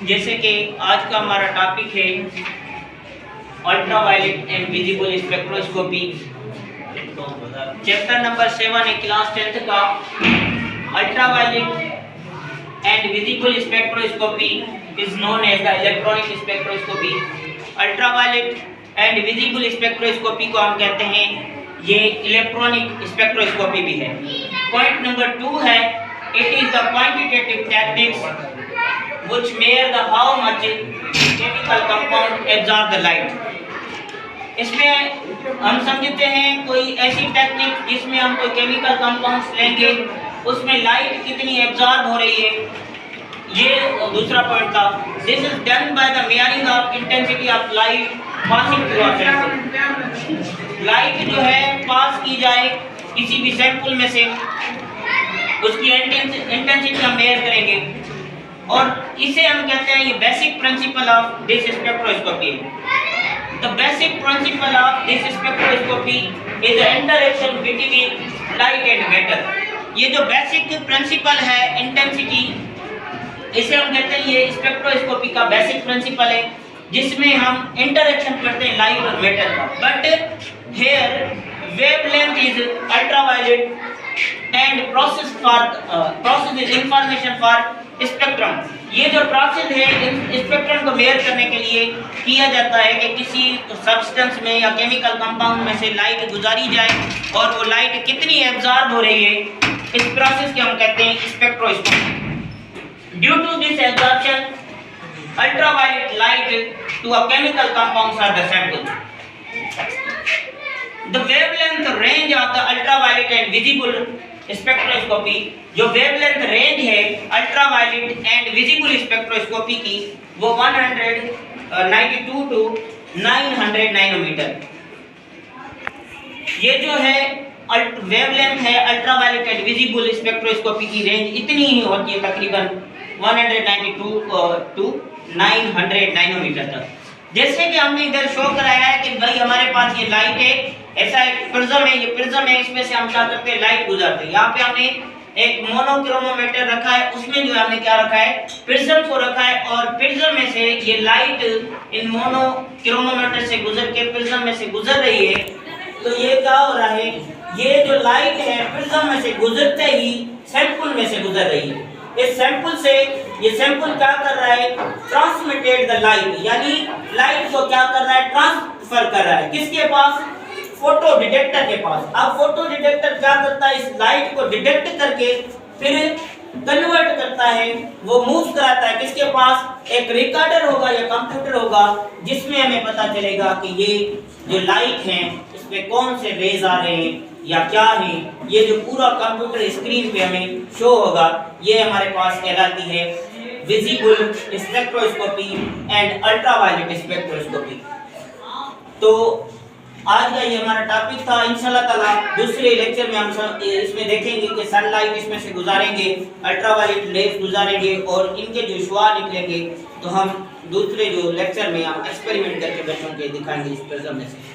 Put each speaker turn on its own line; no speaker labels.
जैसे कि आज का हमारा टॉपिक है ultraviolet and visible spectroscopy. Chapter number 7 है क्लास 10th का। Ultraviolet and visible spectroscopy is known as the electronic spectroscopy. Ultraviolet and visible spectroscopy को हम कहते हैं ये इलेक्ट्रॉनिक स्पेक्ट्रोस्कोपी भी है। पॉइंट नंबर 2 है it is the quantitative techniques which measure the how much chemical compound absorb the light। इसमें हम समझते हैं कोई ऐसी टेक्निक जिसमें हम कोई केमिकल कंपाउंड्स लेंगे उसमें लाइट कितनी एब्जॉर्ब हो रही है, ये दूसरा पॉइंट था। This is done by the measuring of intensity of light passing through a sample. Light जो है पास की जाए किसी भी सैंपल में से, उसकी इंटेंसिटी हम मेजर करेंगे और इसे हम कहते हैं ये basic principle of this spectroscopy. The basic principle of this spectroscopy is the interaction between light and matter. ये जो बेसिक प्रिंसिपल है इंटेंसिटी, इसे हम कहते हैं ये स्पेक्ट्रोस्कोपी का बेसिक प्रिंसिपल है जिसमें हम इंटरैक्शन करते हैं लाइट और मैटर का। But here wavelength is ultraviolet and process is information for spectrum. ये जो प्रोसेस है स्पेक्ट्रम को मेजर करने के लिए किया जाता है कि किसी सब्सटेंस में या केमिकल कंपाउंड में से लाइट गुजारी जाए और वो लाइट कितनी एब्जॉर्ब हो रही है, इस प्रोसेस को हम कहते हैं spectroscopy. Due to this absorption ultraviolet light to a chemical compounds are the sample. The wavelength range of the ultraviolet and visible spectroscopy, जो वेवलेंथ रेंज है अल्ट्रावायलेट एंड विजिबल स्पेक्ट्रोस्कोपी की वो 192 टू 900 नैनोमीटर। ये जो है wavelength है ultraviolet and visible spectroscopy की range इतनी ही होती है, तकरीबन 192 टू 900 नैनोमीटर तक। जैसे कि हमने इधर शो कराया है कि भाई हमारे पास ये लाइट है, ऐसा एक प्रिज्म है, ये प्रिज्म है, इसमें से हम क्या करते हैं लाइट गुजारते हैं। यहाँ पे हमने एक मोनोक्रोमोमीटर रखा है, उसमें जो हमने क्या रखा है प्रिज्म को रखा है और प्रिज्म में से ये लाइट इन मोनोक्रोमोमीटर से गुजर के प्रिज्म में से गुजर रही है। तो ये क्या हो रहा है, ये जो लाइट है प्रिज्म में से गुजरते ही सैंपल में से गुजर रही है। इस सैंपल से ये सैंपल क्या कर रहा है, ट्रांसमिटेड द लाइट, यानी लाइट को क्या कर रहा है ट्रांसफर कर रहा है किसके पास, फोटो डिटेक्टर के पास। अब फोटो डिटेक्टर क्या करता है, इस लाइट को डिटेक्ट करके फिर कन्वर्ट करता है, वो मूव कराता है किसके पास, एक रिकॉर्डर होगा या कंप्यूटर होगा जिसमें हमें पता चलेगा कि ये जो लाइट है इसमें कौन से रेज आ रहे हैं या क्या है। ये जो पूरा कंप्यूटर स्क्रीन पे हमें शो होगा, ये हमारे पास कहलाती है visible spectroscopy and ultraviolet spectroscopy. तो आज का ये हमारा टॉपिक था। इंशाल्लाह ताला दूसरे लेक्चर में हम इसमें देखेंगे कि सनलाइट इसमें से गुजारेंगे, अल्ट्रावायलेट रेज गुजारेंगे और इनके जो शुआ निकलेंगे तो हम दूसरे जो लेक्चर में हम एक्सपेरिमेंट करके बच्चों के दिखाएंगे इस प्रिज्म में से।